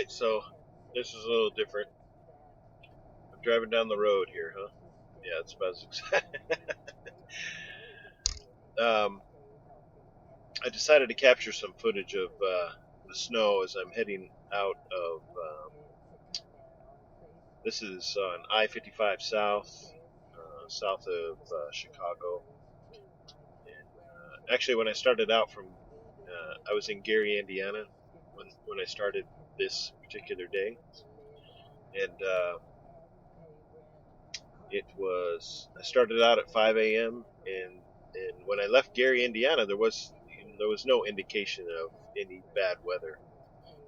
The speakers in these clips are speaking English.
Alright, so this is a little different. I'm driving down the road here, huh? Yeah, it's about as I decided to capture some footage of the snow as I'm heading out of. This is on I-55 South, south of Chicago. And actually, when I started out from, I was in Gary, Indiana, when I started this particular day, and I started out at 5 a.m. and when I left Gary, Indiana, there was no indication of any bad weather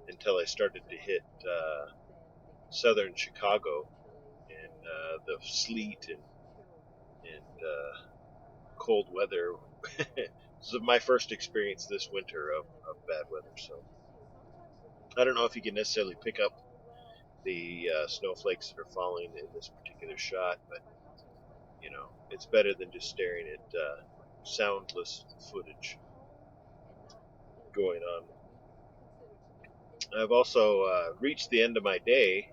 until I started to hit southern Chicago, and the sleet and cold weather. This is my first experience this winter of bad weather, so I don't know if you can necessarily pick up the snowflakes that are falling in this particular shot, but it's better than just staring at soundless footage going on. I've also reached the end of my day,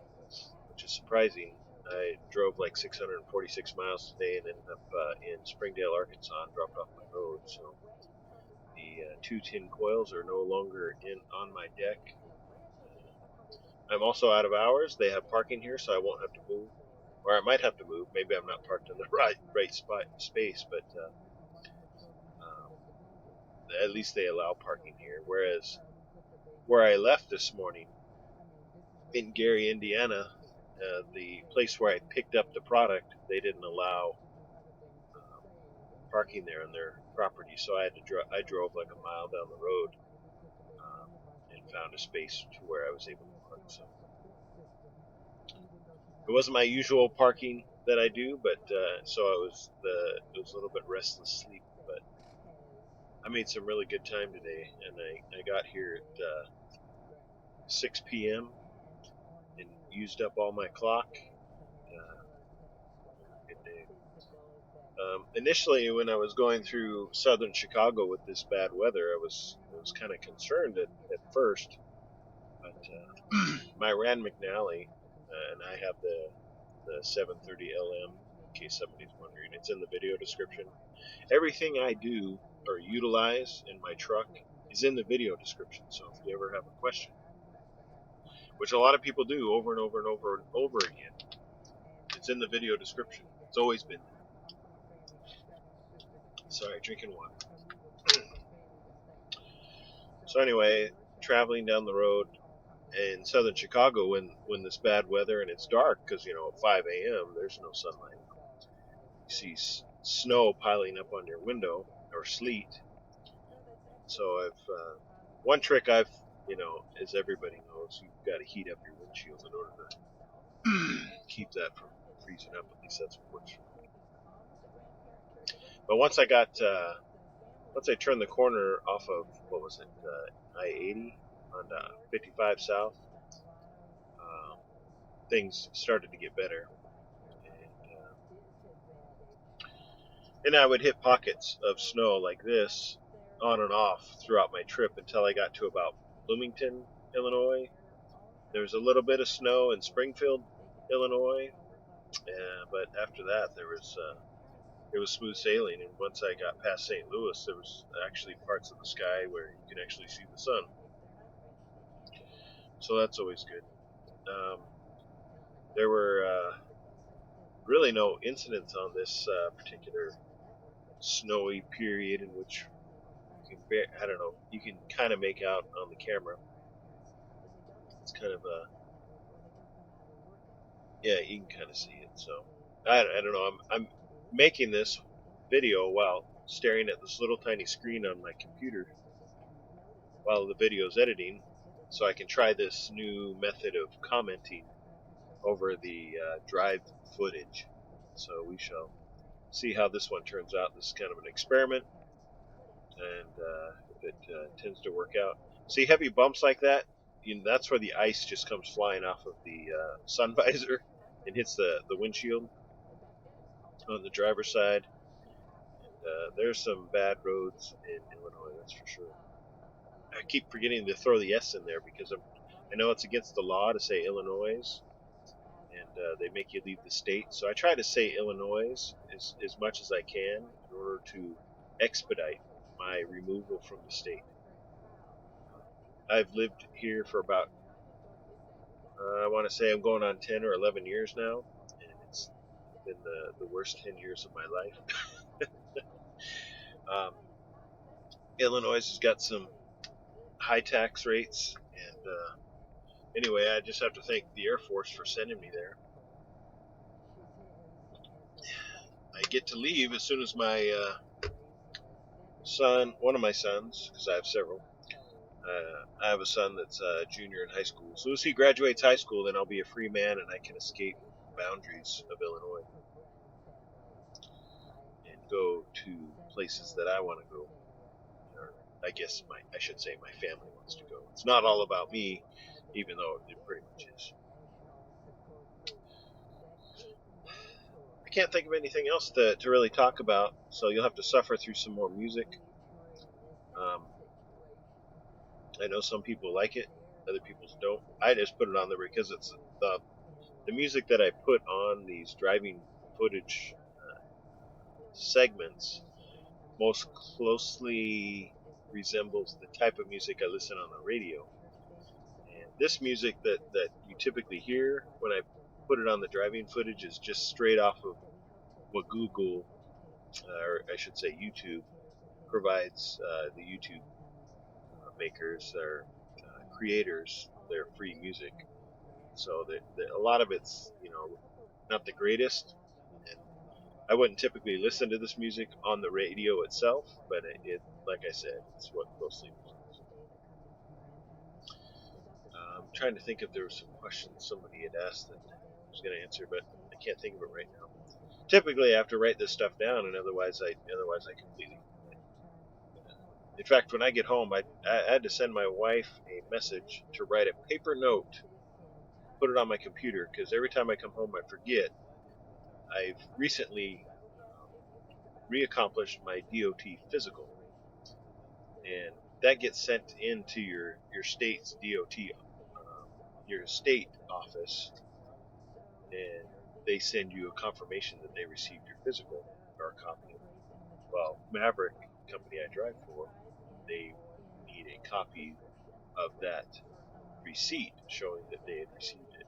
which is surprising. I drove like 646 miles today and ended up in Springdale, Arkansas, and dropped off my road. So the two tin coils are no longer on my deck. I'm also out of hours. They have parking here, so I won't have to move. Or I might have to move. Maybe I'm not parked in the right space, but at least they allow parking here. Whereas where I left this morning in Gary, Indiana, the place where I picked up the product, they didn't allow parking there on their property, so I drove like a mile down the road and found a space to where I was able to park. So it wasn't my usual parking that I do, but so it was a little bit restless sleep, but I made some really good time today, and I got here at 6 p.m. and used up all my clock. Good day. Initially, when I was going through southern Chicago with this bad weather, I was kind of concerned at first, but my Rand McNally, and I have the 730 LM, in case somebody's wondering. It's in the video description. Everything I do or utilize in my truck is in the video description. So if you ever have a question, which a lot of people do over and over and over and over again, it's in the video description. It's always been there. Sorry, drinking water. So anyway, traveling down the road in southern Chicago when this bad weather and it's dark, because at 5 a.m. there's no sunlight. You see snow piling up on your window, or sleet. So one trick I've, as everybody knows, you've got to heat up your windshield in order to keep that from freezing up. At least that's what works for me. But once I turned the corner off of, what was it, I-80 on 55 South, things started to get better. And I would hit pockets of snow like this on and off throughout my trip until I got to about Bloomington, Illinois. There was a little bit of snow in Springfield, Illinois, but after that it was smooth sailing. And once I got past St. Louis, there was actually parts of the sky where you can actually see the sun. So that's always good. There were really no incidents on this particular snowy period in which you can kind of make out on the camera. It's kind of yeah, you can kind of see it. So I don't know. I'm making this video while staring at this little tiny screen on my computer while the video is editing, so I can try this new method of commenting over the drive footage. So we shall see how this one turns out. This is kind of an experiment, and if it tends to work out. See heavy bumps like that? That's where the ice just comes flying off of the sun visor and hits the windshield on the driver's side. And there's some bad roads in Illinois, that's for sure. I keep forgetting to throw the S in there because I know it's against the law to say Illinois, and they make you leave the state. So I try to say Illinois as much as I can in order to expedite my removal from the state. I've lived here for about, I want to say I'm going on 10 or 11 years now, and it's been the worst 10 years of my life. Illinois has got some high tax rates, and anyway, I just have to thank the Air Force for sending me there. I get to leave as soon as my son, one of my sons, because I have several, I have a son that's a junior in high school. As soon as he graduates high school, then I'll be a free man and I can escape the boundaries of Illinois and go to places that I want to go. Or I guess I should say my family wants to go. It's not all about me, even though it pretty much is. I can't think of anything else to really talk about, so you'll have to suffer through some more music. I know some people like it, other people don't. I just put it on there because it's the music that I put on these driving footage segments most closely resembles the type of music I listen on the radio. And this music that you typically hear when I put it on the driving footage is just straight off of what Google, or I should say YouTube, provides the YouTube makers or creators their free music. So a lot of it's, not the greatest. And I wouldn't typically listen to this music on the radio itself, but it like I said, it's what closely resembles. I'm trying to think if there was some questions somebody had asked that I was going to answer, but I can't think of it right now. Typically, I have to write this stuff down, and otherwise I completely. In fact, when I get home, I had to send my wife a message to write a paper note, put it on my computer, because every time I come home, I forget. I've recently reaccomplished my DOT physical, and that gets sent into your state's DOT, your state office, and they send you a confirmation that they received your physical or a copy of it. Well, Maverick company I drive for, they need a copy of that receipt showing that they had received it.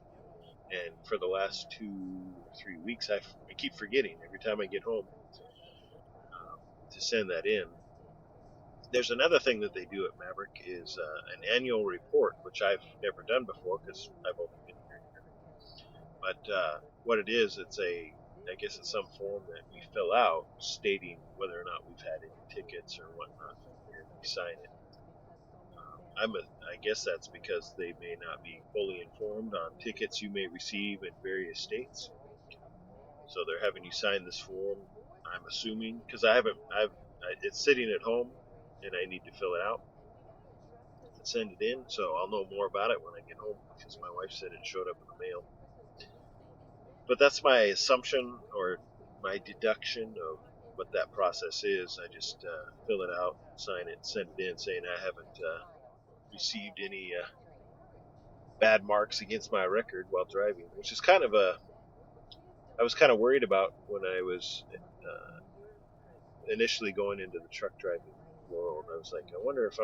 And for the last 2 or 3 weeks, I keep forgetting every time I get home to send that in. There's another thing that they do at Maverick is an annual report, which I've never done before because I've only been here. But what it is, I guess it's some form that we fill out stating whether or not we've had any tickets or whatnot, and we sign it. I guess that's because they may not be fully informed on tickets you may receive in various states. So they're having you sign this form, I'm assuming, because it's sitting at home and I need to fill it out and send it in. So I'll know more about it when I get home because my wife said it showed up in the mail. But that's my assumption or my deduction of what that process is. I just fill it out, sign it, send it in saying I haven't received any bad marks against my record while driving, which is I was kind of worried about when I was initially going into the truck driving world. I was like, I wonder if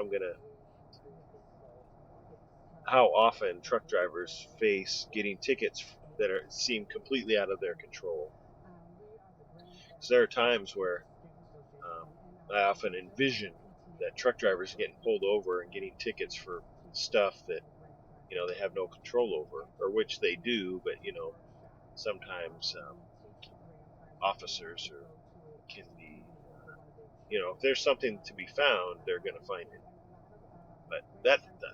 how often truck drivers face getting tickets that seem completely out of their control. Because there are times where I often envision that truck drivers are getting pulled over and getting tickets for stuff that they have no control over, or which they do, but sometimes officers can be, if there's something to be found, they're going to find it. But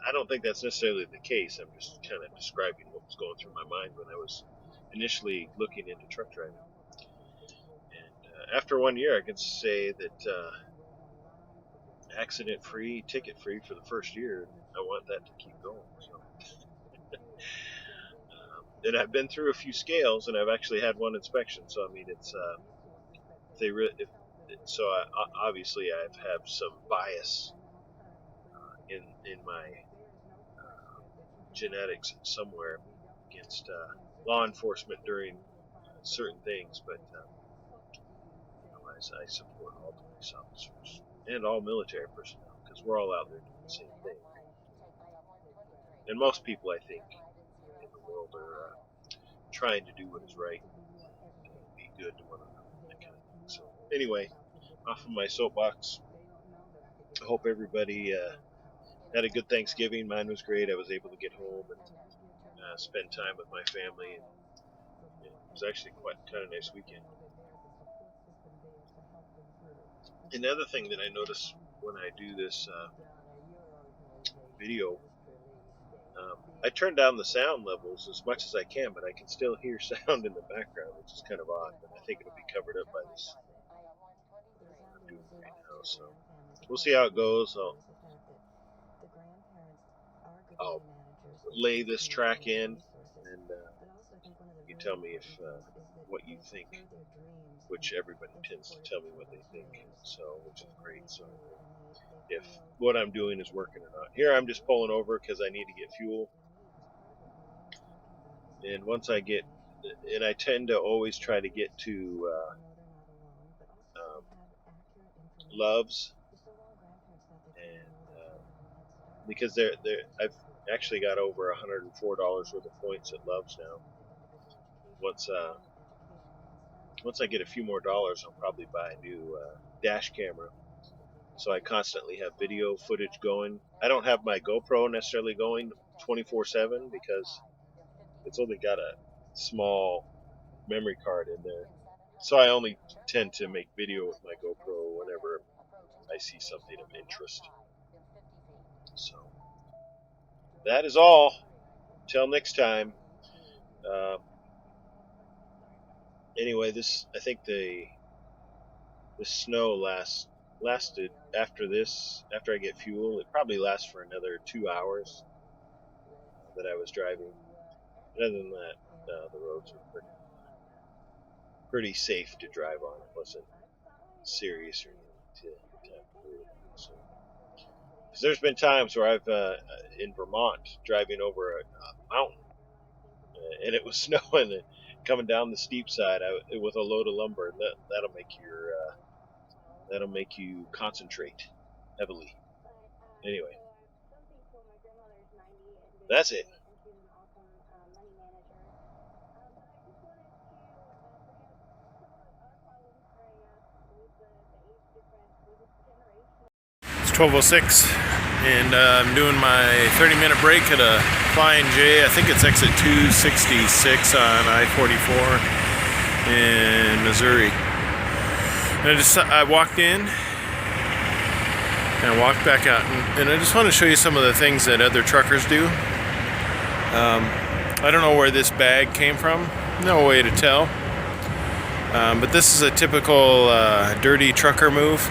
I don't think that's necessarily the case. I'm just kind of describing what was going through my mind when I was initially looking into truck driving. And after 1 year, I can say that accident-free, ticket-free for the first year. I want that to keep going. So. And I've been through a few scales, and I've actually had one inspection. So I mean, it's obviously I have some bias in my genetics somewhere against law enforcement during certain things, but I support all police officers and all military personnel because we're all out there doing the same thing. And most people, I think, in the world are trying to do what is right, and be good to one another, that kind of thing. So anyway, off of my soapbox. I hope everybody had a good Thanksgiving. Mine was great. I was able to get home and spend time with my family. And it was actually quite kind of a nice weekend. Another thing that I notice when I do this video, I turn down the sound levels as much as I can, but I can still hear sound in the background, which is kind of odd. But I think it'll be covered up by this I'm doing right now. So we'll see how it goes. I'll lay this track in, and you tell me if what you think, which everybody tends to tell me what they think, so which is great. So if what I'm doing is working or not. Here I'm just pulling over because I need to get fuel, and once I get, and I tend to always try to get to Love's, and because I've actually got over $104 worth of points at Love's now. Once I get a few more dollars, I'll probably buy a new dash camera, so I constantly have video footage going. I don't have my GoPro necessarily going 24/7 because it's only got a small memory card in there, so I only tend to make video with my GoPro whenever I see something of interest. So that is all. Till next time. Anyway, I think the snow lasted after I get fuel. It probably lasts for another 2 hours that I was driving. But other than that, the roads were pretty safe to drive on. It wasn't serious or anything to worry about. So, because there's been times where I've in Vermont driving over a mountain, and it was snowing and coming down the steep side with a load of lumber. That'll make you concentrate heavily. Anyway, that's it. It's 12:06, and I'm doing my 30-minute break at a Flying J. I think it's exit 266 on I-44 in Missouri. And I walked in and I walked back out, and I just want to show you some of the things that other truckers do. I don't know where this bag came from, no way to tell, but this is a typical dirty trucker move.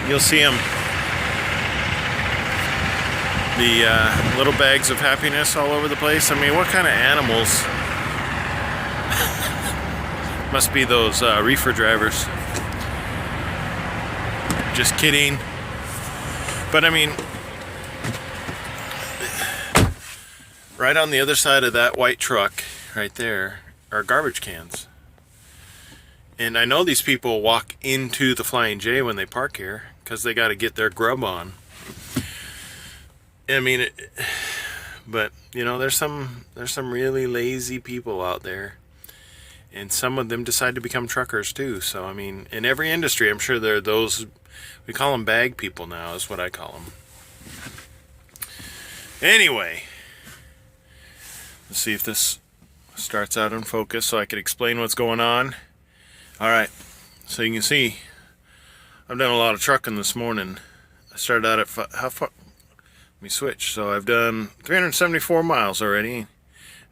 You'll see them, the little bags of happiness all over the place. I mean, what kind of animals? Must be those reefer drivers. Just kidding. But I mean, right on the other side of that white truck, right there, are garbage cans. And I know these people walk into the Flying J when they park here because they got to get their grub on. I mean, but you know, there's some really lazy people out there, and some of them decide to become truckers too. So I mean, in every industry, I'm sure there are those. We call them bag people now, is what I call them. Anyway, let's see if this starts out in focus so I can explain what's going on. Alright, so you can see I've done a lot of trucking this morning. I started out at how far? Let me switch. So I've done 374 miles already,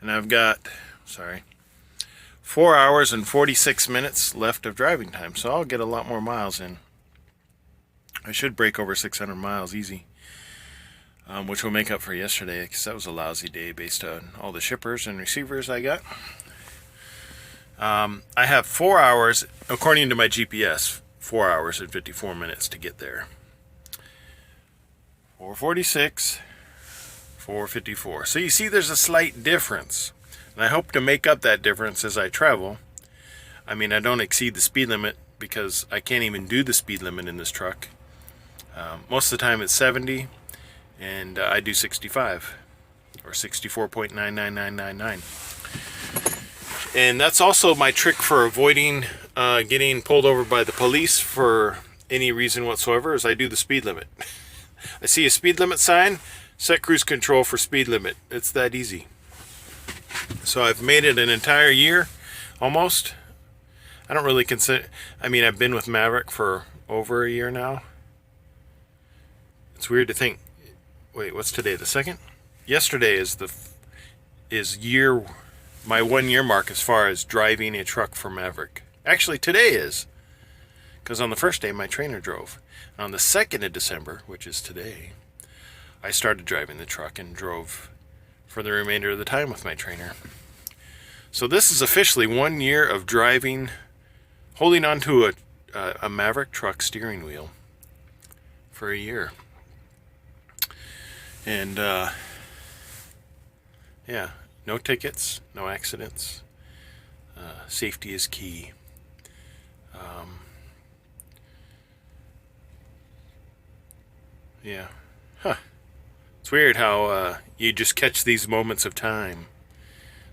and I've got 4 hours and 46 minutes left of driving time, so I'll get a lot more miles in. I should break over 600 miles easy, which will make up for yesterday, because that was a lousy day based on all the shippers and receivers I got. I have 4 hours, according to my GPS, 4 hours and 54 minutes to get there. 446, 454. So you see there's a slight difference. And I hope to make up that difference as I travel. I mean, I don't exceed the speed limit because I can't even do the speed limit in this truck. Most of the time it's 70, and I do 65, or 64.99999. And that's also my trick for avoiding getting pulled over by the police for any reason whatsoever, is I do the speed limit. I see a speed limit sign, set cruise control for speed limit. It's that easy. So I've made it an entire year, almost. I don't really consider, I mean, I've been with Maverick for over a year now. It's weird to think, wait, what's today, the 2nd? Yesterday is my 1 year mark as far as driving a truck for Maverick. Actually, today is, because on the first day my trainer drove. On the 2nd of December, which is today, I started driving the truck and drove for the remainder of the time with my trainer. So this is officially 1 year of driving, holding onto a Maverick truck steering wheel for a year. And yeah, no tickets, no accidents. Safety is key. Yeah. Huh. It's weird how you just catch these moments of time.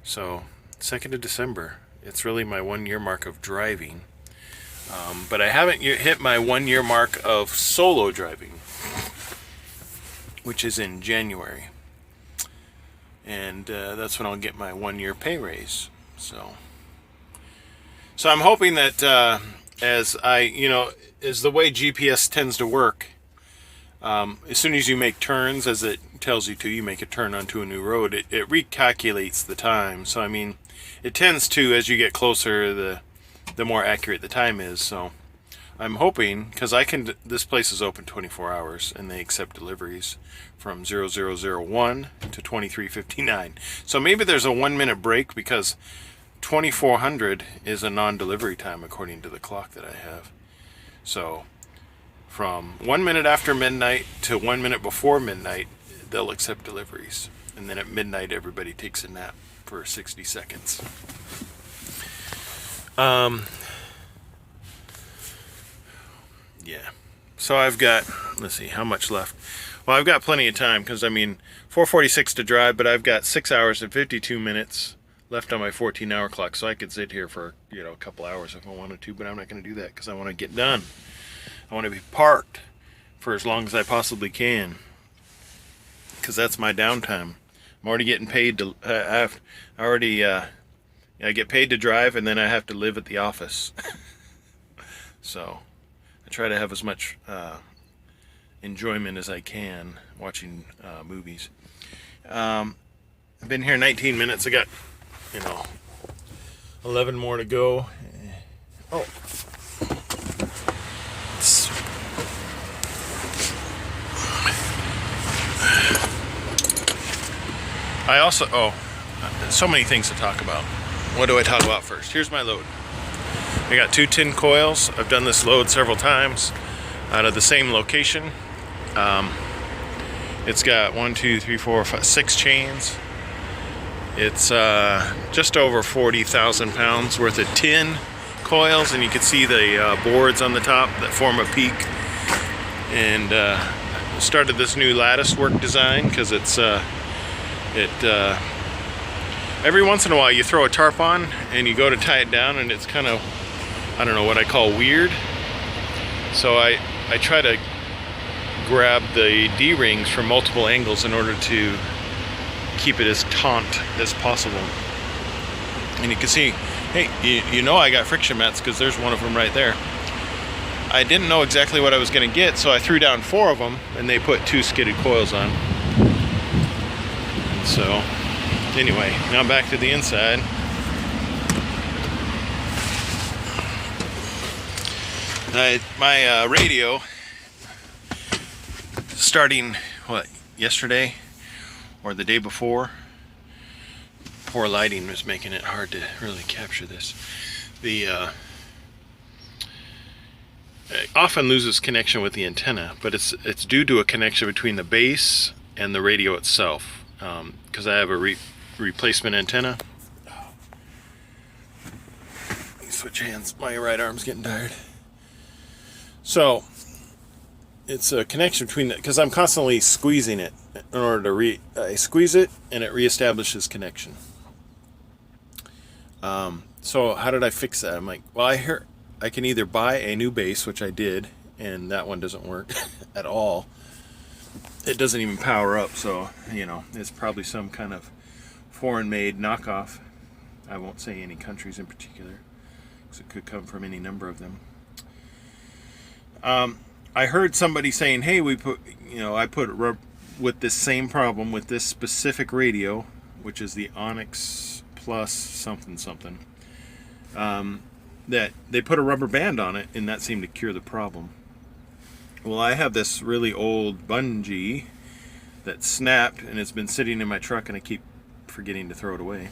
So, 2nd of December, it's really my 1 year mark of driving. But I haven't hit my 1 year mark of solo driving, which is in January. And that's when I'll get my 1 year pay raise. So I'm hoping that as the way GPS tends to work, as soon as you make turns, as it tells you to, you make a turn onto a new road, it recalculates the time. So, I mean, it tends to, as you get closer, the more accurate the time is. So I'm hoping, because this place is open 24 hours, and they accept deliveries from 0001 to 2359. So maybe there's a 1 minute break, because 2400 is a non-delivery time according to the clock that I have. So from 1 minute after midnight to 1 minute before midnight, they'll accept deliveries. And then at midnight, everybody takes a nap for 60 seconds. Yeah. So I've got, let's see, how much left? Well, I've got plenty of time, because, I mean, 4:46 to drive, but I've got 6 hours and 52 minutes left on my 14-hour clock, so I could sit here for, a couple hours if I wanted to, but I'm not going to do that because I want to get done. I want to be parked for as long as I possibly can, because that's my downtime. I'm already getting paid to, I get paid to drive, and then I have to live at the office. So I try to have as much enjoyment as I can watching movies. I've been here 19 minutes. I got, 11 more to go. Oh. So many things to talk about. What do I talk about first? Here's my load. I got 2 tin coils. I've done this load several times out of the same location. It's got 1, 2, 3, 4, 5, 6 chains. It's just over 40,000 pounds worth of tin coils, and you can see the boards on the top that form a peak. And started this new lattice work design because every once in a while you throw a tarp on and you go to tie it down, and it's kind of, I don't know, what I call weird. So I try to grab the D-rings from multiple angles in order to keep it as taut as possible. And you can see, hey, I got friction mats because there's one of them right there. I didn't know exactly what I was going to get, so I threw down 4 of them, and they put 2 skidded coils on. And so, anyway, now back to the inside. My radio, starting, yesterday or the day before, poor lighting was making it hard to really capture this. It often loses connection with the antenna, but it's due to a connection between the base and the radio itself. because I have a replacement antenna. Switch hands. My right arm's getting tired. So it's a connection between because I'm constantly squeezing it in order to I squeeze it and it reestablishes connection. So how did I fix that? I'm like, well, I can either buy a new base, which I did, and that one doesn't work at all. It doesn't even power up, so it's probably some kind of foreign-made knockoff. I won't say any countries in particular, because it could come from any number of them. I heard somebody saying, "Hey, I put with this same problem with this specific radio, which is the Onyx Plus something." That they put a rubber band on it, and that seemed to cure the problem. Well, I have this really old bungee that snapped, and it's been sitting in my truck, and I keep forgetting to throw it away.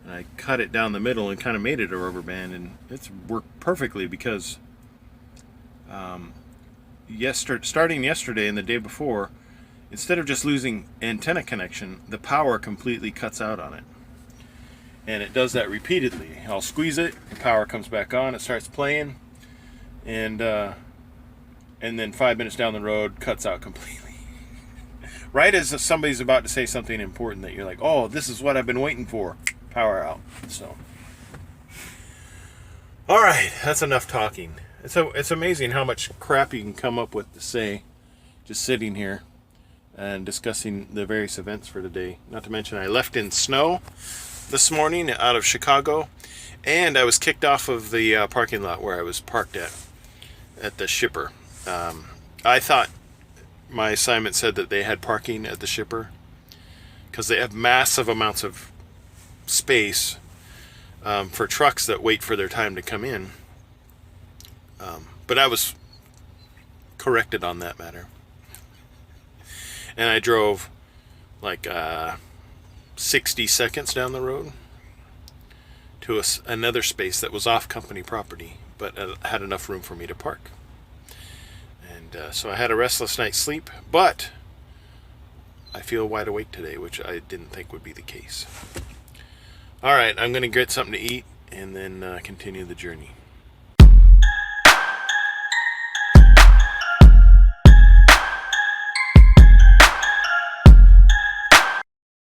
And I cut it down the middle and kind of made it a rubber band, and it's worked perfectly because starting yesterday and the day before, instead of just losing antenna connection, the power completely cuts out on it. And it does that repeatedly. I'll squeeze it, the power comes back on, it starts playing, and then 5 minutes down the road, cuts out completely. Right as if somebody's about to say something important that you're like, oh, this is what I've been waiting for. Power out. So, all right, that's enough talking. It's amazing how much crap you can come up with to say just sitting here and discussing the various events for today. Not to mention I left in snow this morning out of Chicago, and I was kicked off of the parking lot where I was parked at the shipper. I thought my assignment said that they had parking at the shipper because they have massive amounts of space for trucks that wait for their time to come in. But I was corrected on that matter. And I drove like 60 seconds down the road to another space that was off company property, but had enough room for me to park. And so I had a restless night's sleep, but I feel wide awake today, which I didn't think would be the case. All right, I'm going to get something to eat and then continue the journey.